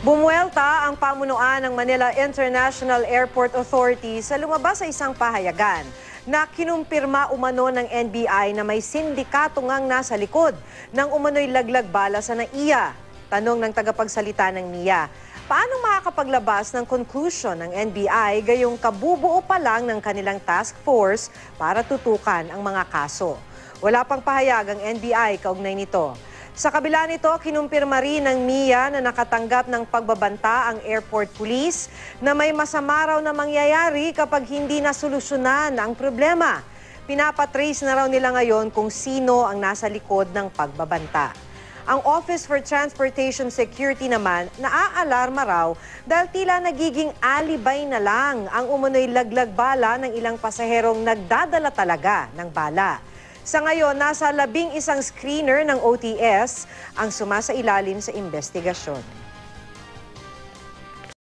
Bumuelta ang pamunuan ng Manila International Airport Authority sa lumabas sa isang pahayagan na kinumpirma umano ng NBI na may sindikato ngang nasa likod ng umano'y laglag bala sa NAIA. Tanong ng tagapagsalita ng NIA, paano makakapaglabas ng conclusion ng NBI gayong kabubuo pa lang ng kanilang task force para tutukan ang mga kaso? Wala pang pahayag ang NBI kaugnay nito. Sa kabila nito, kinumpirma rin ng NIA na nakatanggap ng pagbabanta ang airport police na may masama raw na mangyayari kapag hindi nasolusyonan ang problema. Pinapatrace na raw nila ngayon kung sino ang nasa likod ng pagbabanta. Ang Office for Transportation Security naman naaalarma raw dahil tila nagiging alibay na lang ang umano'y laglag bala ng ilang pasaherong nagdadala talaga ng bala. Sa ngayon, nasa 11 screener ng OTS ang sumasailalim sa investigasyon.